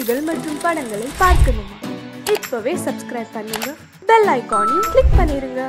நிகழ்ச்சிகள் மற்றும் படங்களை பார்க்கணுமா? இப்பவே சப்ஸ்கிரைப் பண்ணுங்க, பெல் ஐகானையும் கிளிக் பண்ணிருங்க.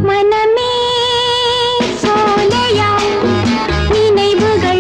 மனமே சோலையா நினைவுகள்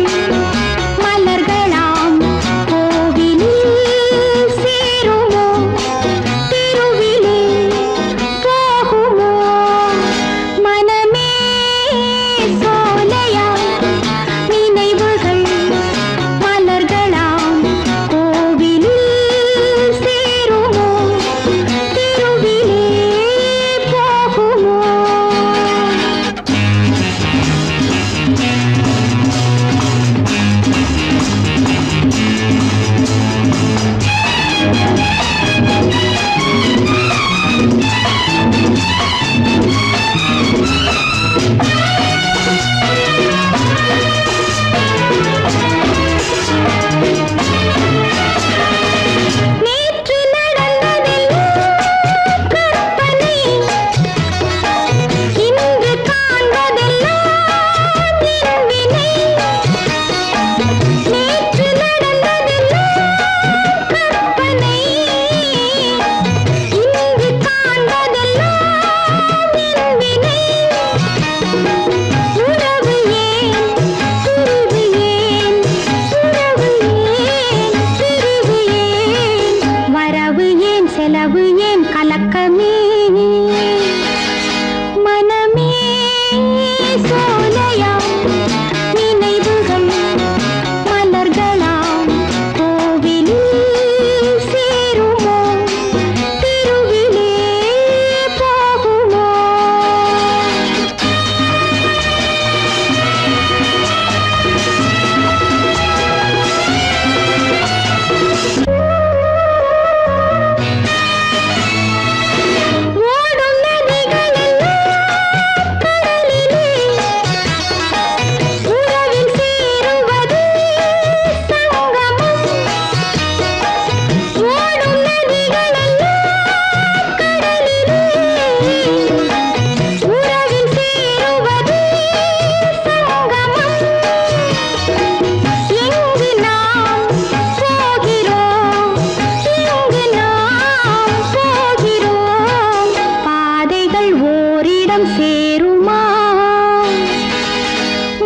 சேருமா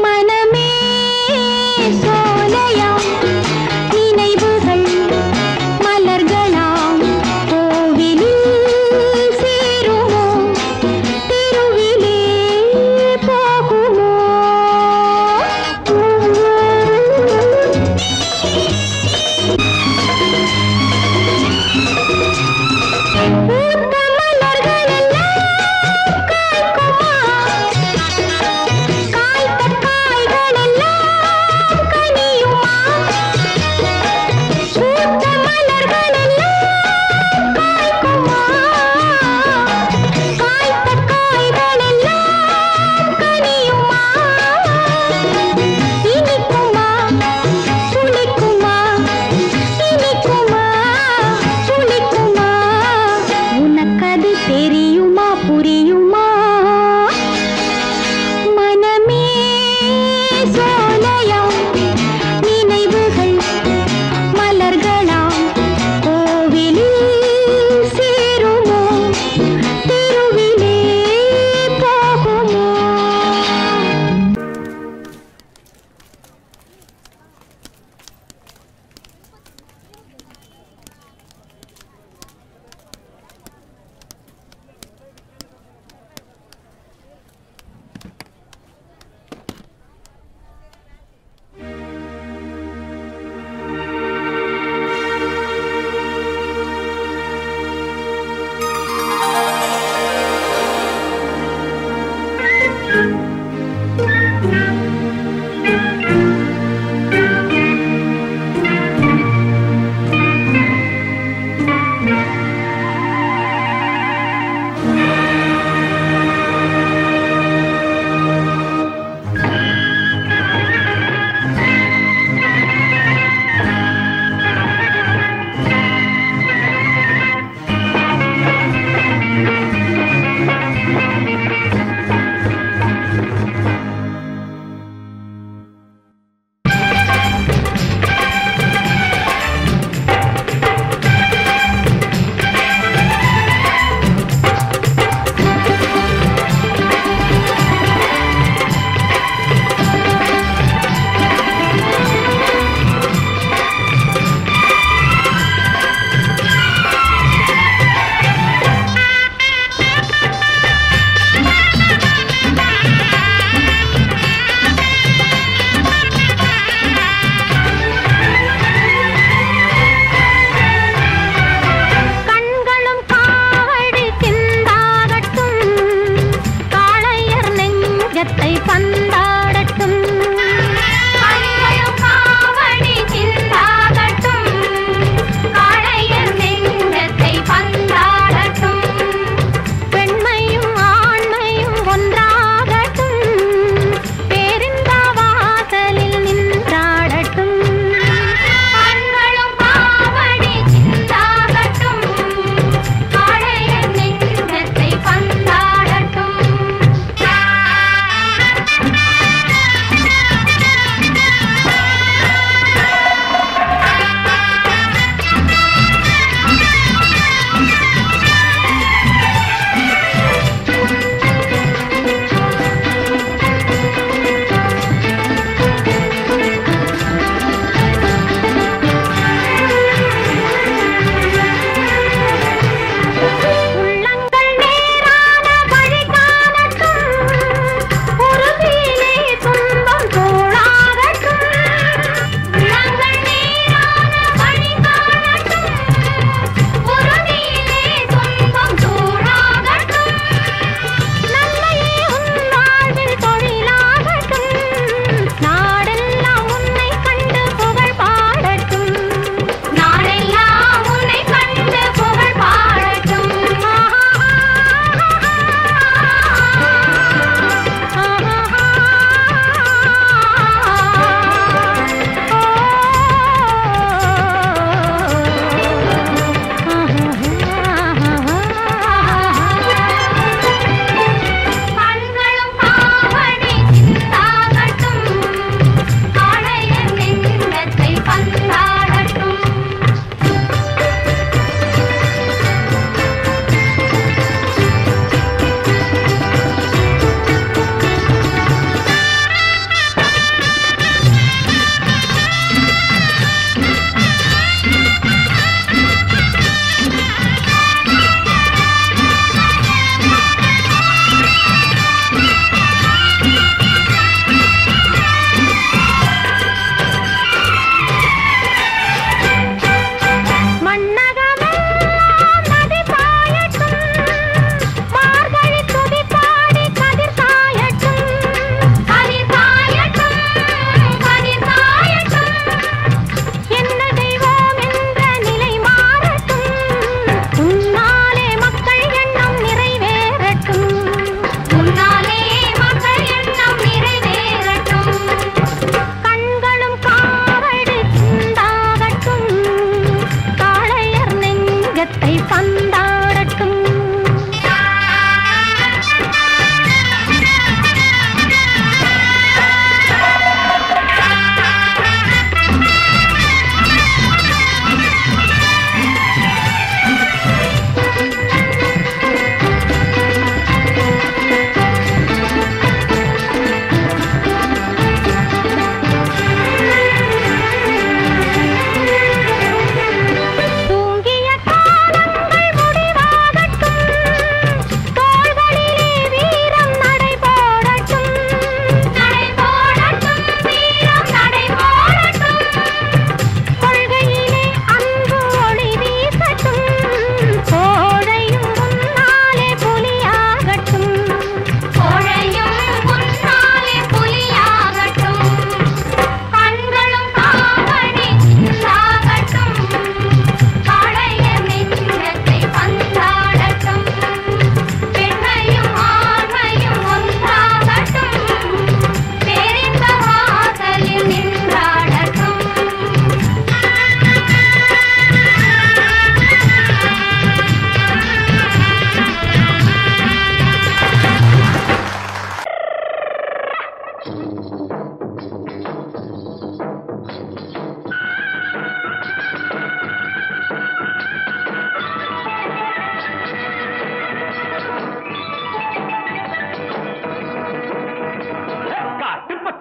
மனமே சோலையாம் நினைவுகள் மலர்களாம் கோவிலில் சேருமோ தெருவிலே போகுமோ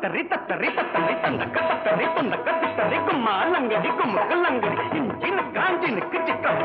தத்தரி தத்தரி தத்தரி தந்தக்க தத்தரி தந்தக்க தத்தரி கும்மா லங்கடி கும்முக்கு லங்கடி இஞ்சினு காஞ்சினுக்கு சிக்கம்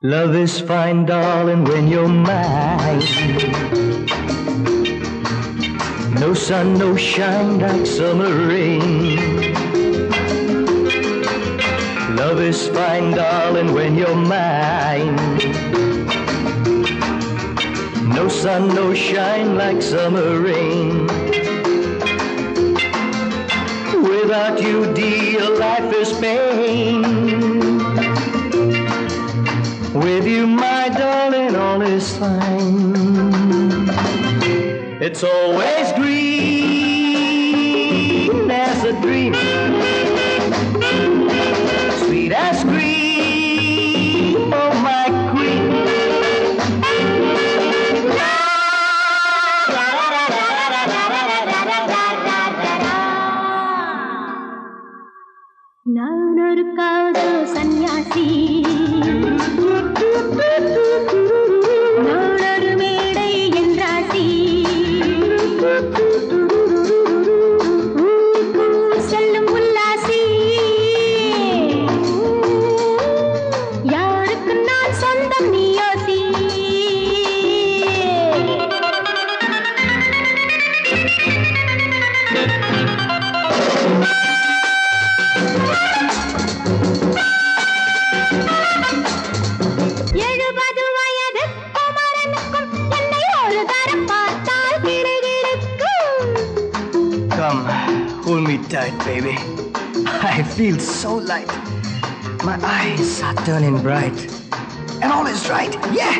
Love is fine, darling, when you're mine. No sun, no shine like summer rain. Love is fine, darling, when you're mine. No sun, no shine like summer rain. Without you, dear, life is pain. With you, my darling, all is fine. It's always green as a dream, sweet as cream, oh my queen. Come, hold me tight, baby. I feel so light. My eyes are turning bright. And all is right, yeah!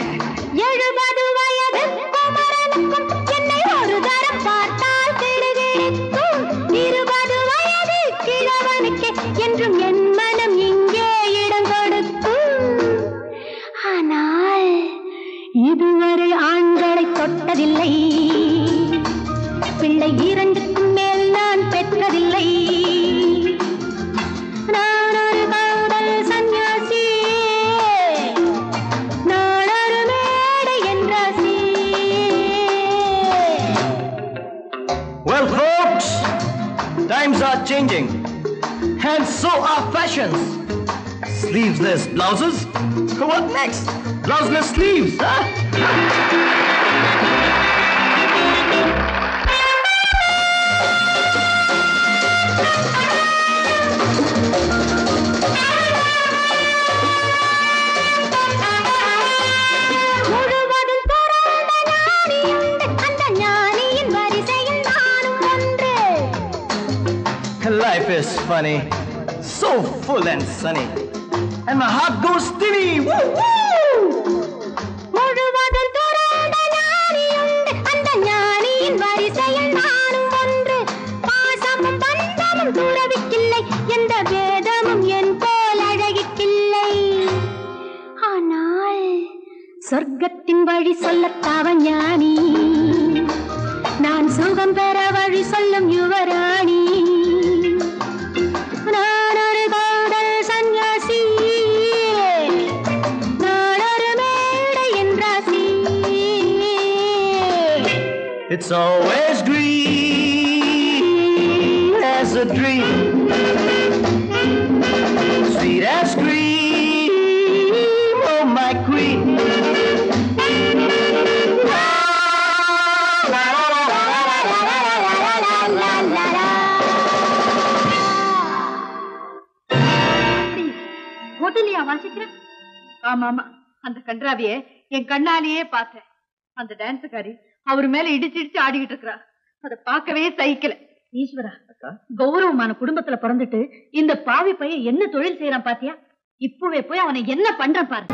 70 வயது குமரனுக்கும் என்னை ஒரு தரம் பார்த்தால் கிடுகிடுக்கும். 20 வயது கிழவனுக்கு என்றும் என் மனம் இங்கே இடம் கொடுக்கும். ஆனால் இதுவரை ஆண்களை தொட்டதில்லை, பிள்ளை 2க்கும் மேல் நான் பெற்றதில்லை. நான் ஒரு காதல் சன்னியாசி, நான் ஒரு மேடை என்றாசி. Well, folks, times are changing. And so are fashions. Sleeveless blouses? What next? Blouseless sleeves, huh? முழுவதும் துறந்த ஞானியுண்டு, அந்த ஞானியின் வரிசையில் நானும் ஒன்று. Life is funny, so full and sunny. And my heart goes steady. Woo, woo! முழுவதும் துறந்த ஞானியுண்டு, அந்த ஞானியின் வரிசையில் நானும் ஒன்று. பாசமும் பந்தமும் துறவிக்கில்லை, எந்த வேதமும் என் போல் அழகிக்கில்லை. ஆனால் சொர்க்கத்தின் வழி சொல்லத்தாவ ஞானி, நான் சுகம் பெற வழி சொல்லும் யுவராணி. நான் ஒரு காதல் சன்னியாசி, நான் ஒரு மேடை என்றாசி. It's always green as a dream, sweet as cream, oh my queen. ஹோட்டலியா வாசிக்கிறேன்? ஆமா ஆமா, அந்த கன்றாவிய என் கண்ணாலேயே பார்த்தேன். அந்த டான்ஸுக்காரி அவர் மேல இடிச்சு இடிச்சு ஆடிக்கிட்டு இருக்கிறா. அதை பார்க்கவே சகிக்கல. ஈஸ்வரா, கௌரவமான குடும்பத்துல பிறந்துட்டு இந்த பாவி பையன் என்ன தொழில் செய்யறான் பாத்தியா? இப்பவே போய் அவனை என்ன பண்றான் பாரு.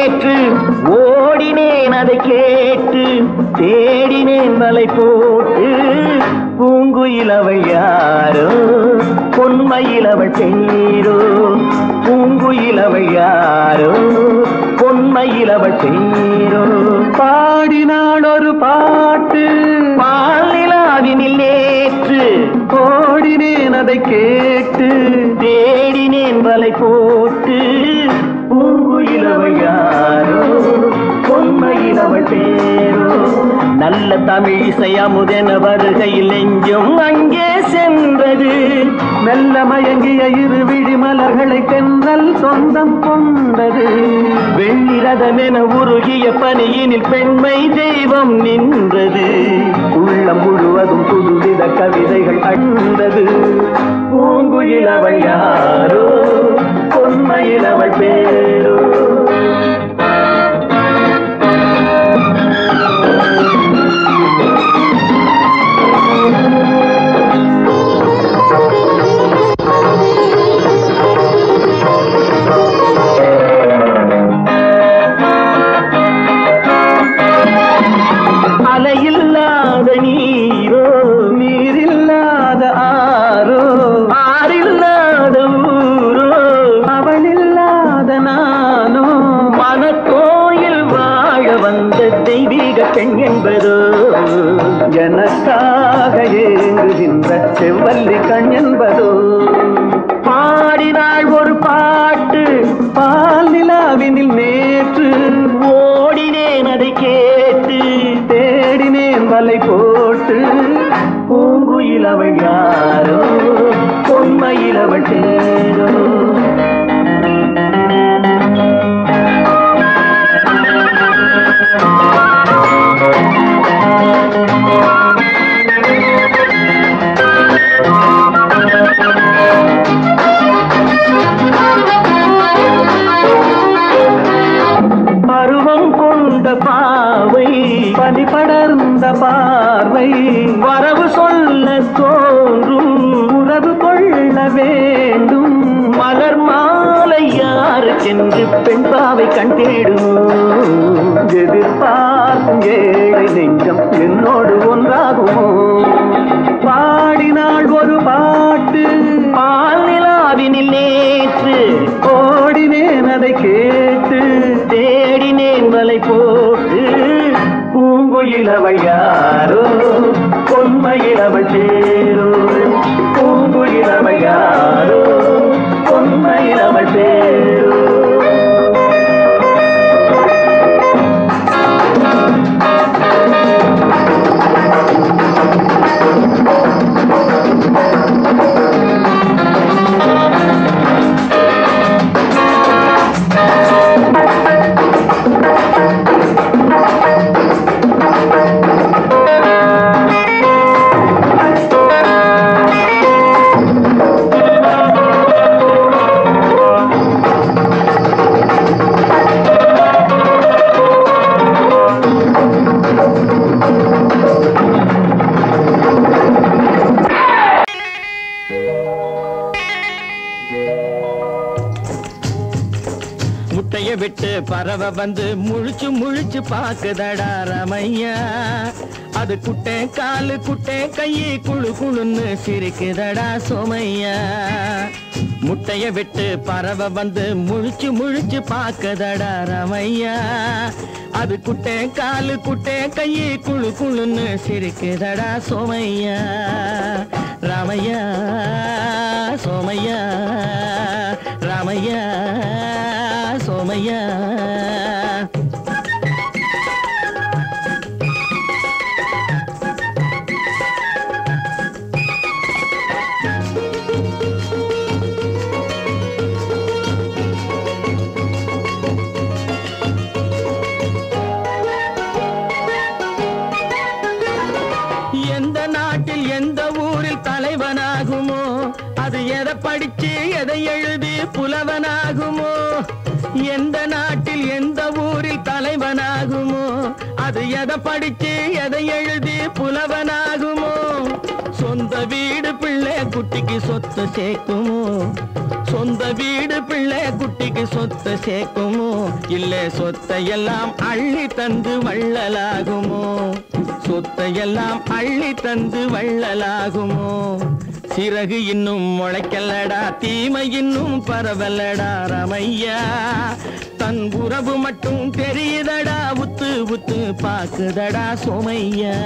நேற்று ஓடினேன் அதை கேட்டு தேடினேன் வலை போட்டு பூங்குயில் அவள் யாரோ பொன்மையில் அவள் பேரோ பூங்குயில் அவள் யாரோ பொன்மையில் அவள் பேரோ பாடினாள் ஒரு பாட்டு பாலிலாவினில் நேற்று ஓடினேன் அதை கேட்டு தேடினேன் வலை போட்டு பூங்குயில் அவள் யாரோ பொன்மையில் அவள் பேரோ நல்ல தமிழ் இசை அமுதென வருகையில் நெஞ்சும் அங்கே சென்றது மெல்ல மயங்கிய இரு விழி மலர்களை தென்றல் சொந்தம் கொண்டது வெண்ணிரதமென உருகிய பனியினில் பெண்மை தெய்வம் நின்றது உள்ளம் முழுவதும் புதுவித கவிதைகள் அண்டது பூங்குயில் அவள் யாரோ பொன்மையில் அவள் பேரோ அலையில்லாத நீரோ நீரில்லாத ஆரோ ஆறில்லாத ஊரோ அவளில்லாத நானோ மனக்கோயில் வாழ வந்த தெய்வீக பெண் என்பதோ எனக்காக ஏங்குகின்ற செவ்வல்லி கண் என்பதோ பாடினாள் ஒரு பாட்டு பால் நிலாவினில் நேற்று ஓடினேன் அதை கேட்டு தேடினேன் வலை போட்டு பூங்குயில் அவள் யாரோ பொன்மையில் அவள் பேரோ பருவம் கொண்ட பாவை பனி படர்ந்த பார்வை வரவு சொல்ல தோன்றும் உறவு கொள்ள வேண்டும் மலர் மாலை யாருக்கென்று பெண் பாவை கண் தேடும் எதிர்பார்க்கும் ஏழை நெஞ்சம் என்னோடு ஒன்றாகுமோ பாடினாள் ஒரு பாட்டு பால் நிலாவினில் நேற்று ஓடினேன் அதை கேட்டு தேடினேன் வலை போட்டு பூங்குயில் அவள் யாரோ பொன்மையில் அவள் பேரோ பூங்குயில் அவள் யாரோ பொன்மையில் அவள் பேரோ விட்டு பறவை வந்து முழிச்சு முழிச்சு பாக்குதடா ரமையா அது குட்டே காலு குட்டே கையை குழு குழுன்னு சிரிக்குதடா சோமையா முட்டைய விட்டு பறவை வந்து முழிச்சு முழிச்சு பாக்குதடா ரமையா அது குட்டே காலு குட்டே கையை குழு குழுன்னு சிரிக்குதடா சோமையா ராமையா சோமையா ராமையா சோமையா எந்த நாட்டில் எந்த ஊரில் தலைவனாகுமோ அது எதை படிச்சு எதை எழுதி புலவனாகுமோ எந்த நாட்டில் எந்த ஊரில் தலைவனாகுமோ அது எதை படிச்சு எதை எழுதி புலவனாகுமோ சொந்த வீடு பிள்ளை குட்டிக்கு சொத்து சேர்க்குமோ சொந்த வீடு பிள்ளை குட்டிக்கு சொத்து சேர்க்குமோ இல்ல சொத்தையெல்லாம் அள்ளி தந்து வள்ளலாகுமோ சொத்தையெல்லாம் அள்ளி தந்து வள்ளலாகுமோ சிறகு இன்னும் முளைக்கல்லடா தீமை இன்னும் பரவலடா ரமையா தன் உறவு மட்டும் தெரியுதடா உத்து உத்து பாக்குதடா சோமையா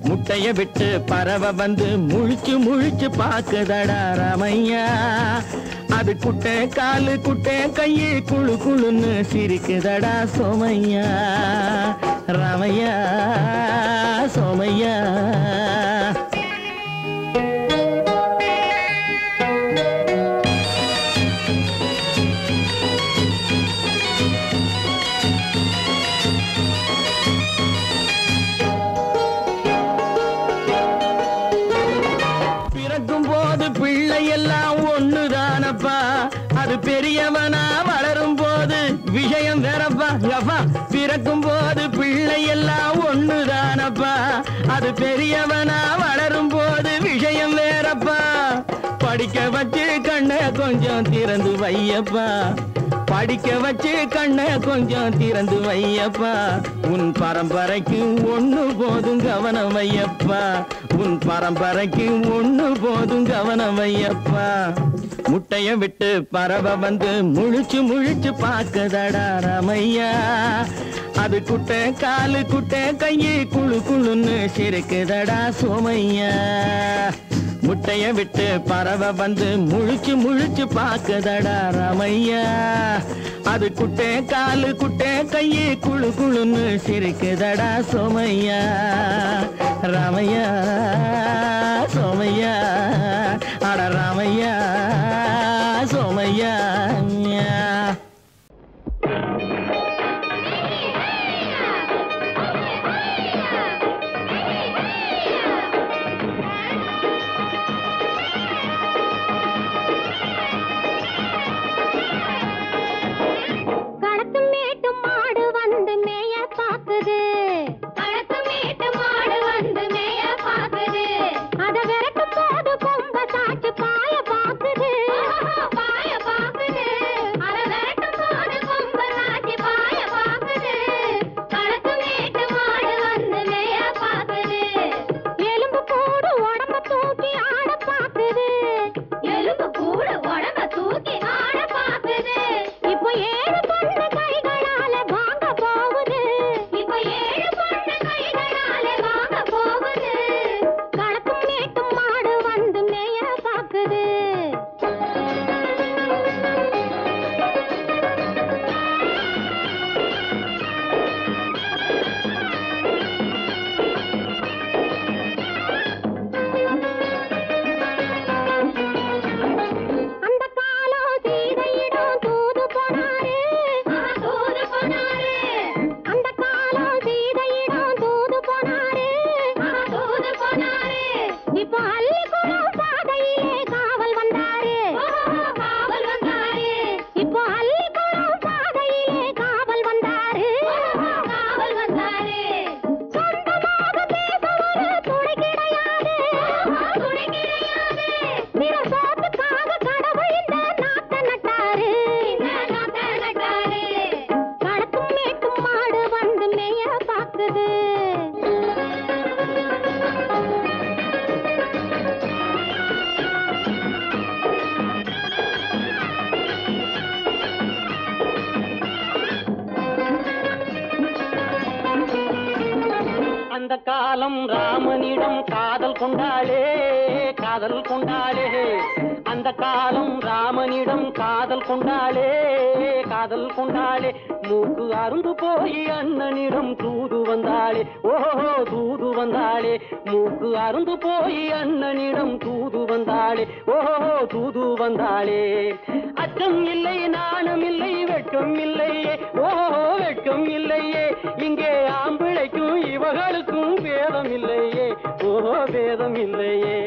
முட்டைய விட்டு பறவை வந்து முழிச்சு முழிச்சு பாக்குதடா ரமையா அது குட்டை காலு குட்டை கையு குழு குழுன்னு சிரிக்குதடா சோமையா ரமையா சோமையா அது பெரியவனா வளரும் போது விஷயம் வேறப்பா யப்பா பிறக்கும் போது பிள்ளை எல்லாம் ஒண்ணுதானப்பா அது பெரியவனா வளரும் போது விஷயம் வேறப்பா படிக்க வச்சு கண்ணை கொஞ்சம் திறந்து வையப்பா படிக்க வச்சு கண்ணை கொஞ்சம் திறந்து வையப்பா உன் பரம்பரைக்கு ஒண்ணு போதும் கவனம் வையப்பா உன் பரம்பரைக்கு ஒண்ணு போதும் கவனம் வையப்பா முட்டைய விட்டு பறவை வந்து முழிச்சு முழிச்சு பாக்குதடா ரமையா அது குட்டை காலு குட்டை கையு குழு குழுன்னு சிரிக்குதடா சோமையா முட்டைய விட்டு பறவை வந்து முழிச்சு முழிச்சு பாக்குதடா ரமையா அது குட்டை காலு குட்டை கையு குழு குழுன்னு சிரிக்குதடா சோமையா ரமையா சோமையா அட ரமையா சோமையா அந்த காலம் ராமனிடம் காதல் கொண்டாளே காதல் கொண்டாளே அந்த காலம் ராமனிடம் காதல் கொண்டாளே காதல் கொண்டாளே மூக்கு அருந்து போய் அண்ணனிடம் தூது வந்தாளே ஓஹோ தூது வந்தாளே மூக்கு அருந்து போய் அண்ணனிடம் தூது வந்தாளே ஓஹோ தூது வந்தாளே அச்சம் இல்லை நாணம் இல்லை வெட்கம் இல்லையே ஓஹோ வெட்கம் இல்லையே இங்கே ஆம்பிளைக்கும் இவர்களுக்கும் பேதம் இல்லையே ஓஹோ பேதம் இல்லையே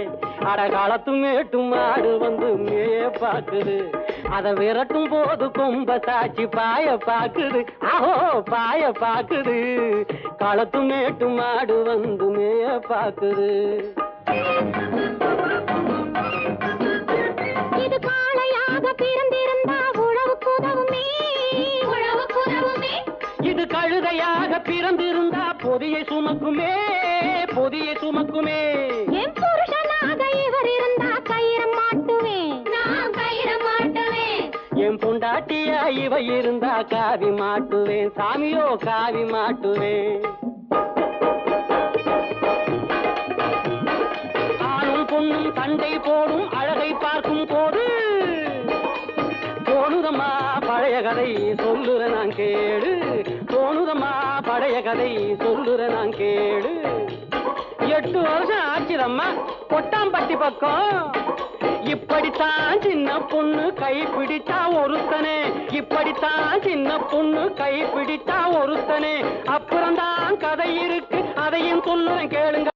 அடகாலத்து மேட்டும் மாடு வந்து மேய பாக்குது அத விரட்டும் போது கொம்ப சாட்சி பாய பாக்குது ஆஹோ பாய பாக்குது களத்து மேட்டும் மாடு வந்து மேய பாக்குது புருஷனாக பிறந்திருந்தா உழவுக்கு உதவுமே உழவுக்கு உதவுமே இது கழுதையாக பிறந்திருந்தா பொதியை சுமக்குமே பொதியை சுமக்குமே என் புருஷனாக இவர் இருந்தா கயிறம் மாட்டுவேன் நான் கயிறம் மாட்டுவேன் என் பொண்டாட்டியா இவ இருந்தா காவி மாட்டுவேன் சாமியோ காவி மாட்டுவேன் ஆணும் பொண்ணும் சண்டை போடும் அழகை பார்க்கும் போது தோணுதம்மா பழைய கதை சொல்லுற நான் கேளு தோணுதம்மா பழைய கதை சொல்லுற நான் கேளு 8 வருஷம் ஆச்சுதம்மா கொட்டாம்பட்டி பக்கம் இப்படித்தான் சின்ன பொண்ணு கை பிடிச்சா ஒருத்தனே இப்படித்தான் சின்ன பொண்ணு கை பிடிச்சா ஒருத்தனே அப்புறம்தான் கதை இருக்கு அதையும் சொல்லுறேன் கேளுங்க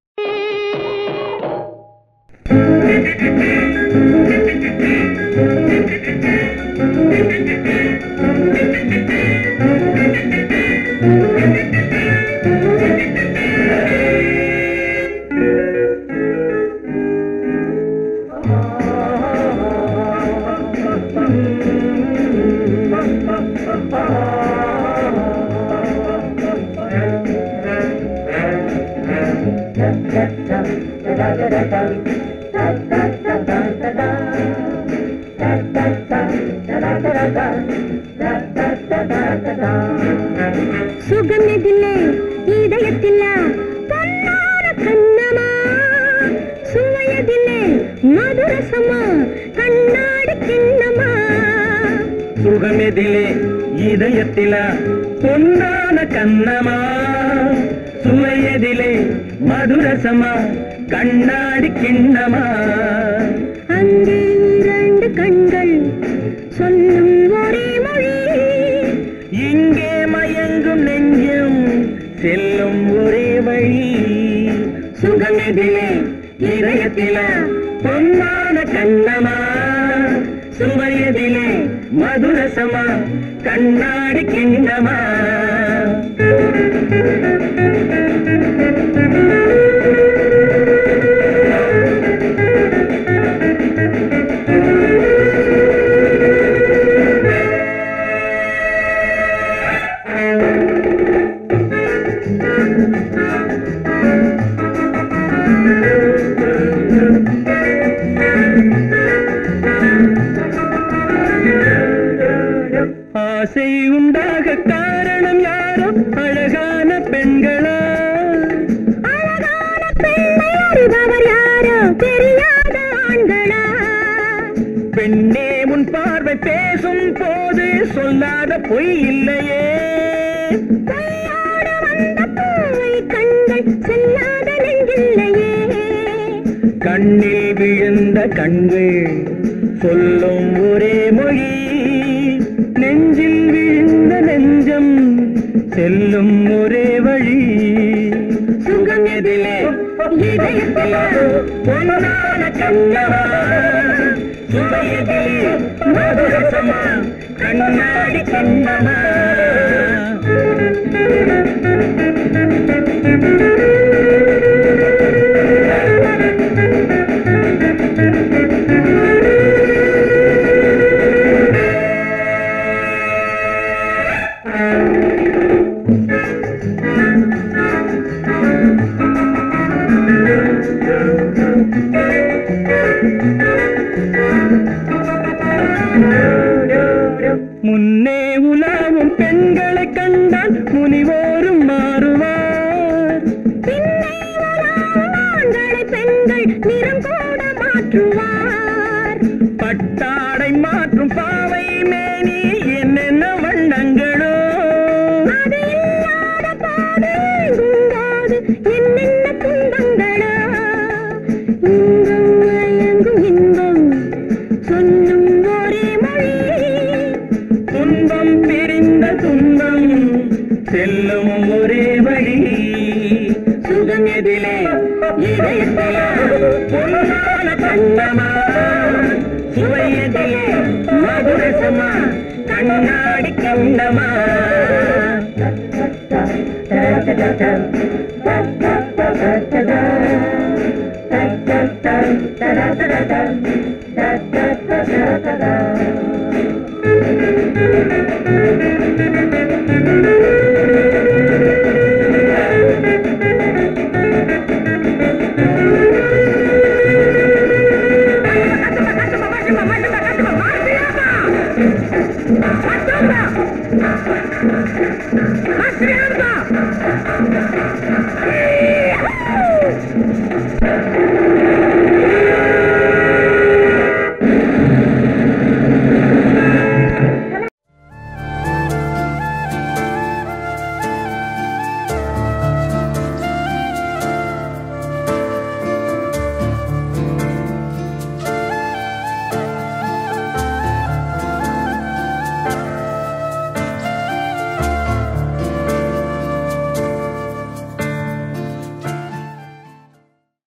சுகமெதில்லை இதயத்தில்ல பொன்னார கண்ணமா சுவையதில்லை மதுரசமா கண்ணாடி கிண்ணமா சுகமெதிலே இதயத்தில பொன்னான கண்ணமா சுவையதிலே மதுரசமா கண்ணாடி கிண்ணமா அங்கே 2 கண்கள் சொல்லும் ஒரே மொழி இங்கே மயங்கும் நெஞ்சம் செல்லும் ஒரே வழி சுகமெதிலே இதயத்தில பொன்னான கண்ணமா சுவையதிலே மதுரசமா கண்ணாடி கிண்ணமா ஆசை உண்டாக காரணம் யாரோ அழகான பெண்களா அழகான பெண்ணை அறிபவர் யாரோ தெரியாத ஆண்களா பெண்ணே முன் பார்வை பேசும் போது சொல்லாத பொய் இல்லையே கையோடு வந்த பூவை கண்கள் செல்லாத நெஞ்சில்லையே கண்ணில் விழுந்த கண்கள் சொல்லும் ஒரே மொழி நெஞ்சில் விழுந்த நெஞ்சம் செல்லும் ஒரே வழி சுகம் எதிலே இதயத்தில பொன்னான கண்ணமா சுவையதிலே மதுரசமா கண்ணாடி கண்ணமா முன்னே உலாவும் பெண்களை கண்டால் முனிவோரும் மாறுவார் பின்னே உலாவும் ஆண்களை பெண்கள் நிறம் கூட மாற்றுவார் பட்டாடை மாற்றும் பாவை மேனி என்னென்ன வண்ணங்களோ அது இல்லாத போது எங்கும்போது என்னென்ன துன்பங்களோ இங்கும் மயங்கும் இன்பம் சொல்லும் ஒரே மொழி துன்பம் பிரிந்த துன்பம் செல்லும் ஒரே வழி சுகம் எதிலே இதயத்தில பொன்னான கண்ணமா சுவையதிலே மதுரசமா கண்ணாடி கண்ணமா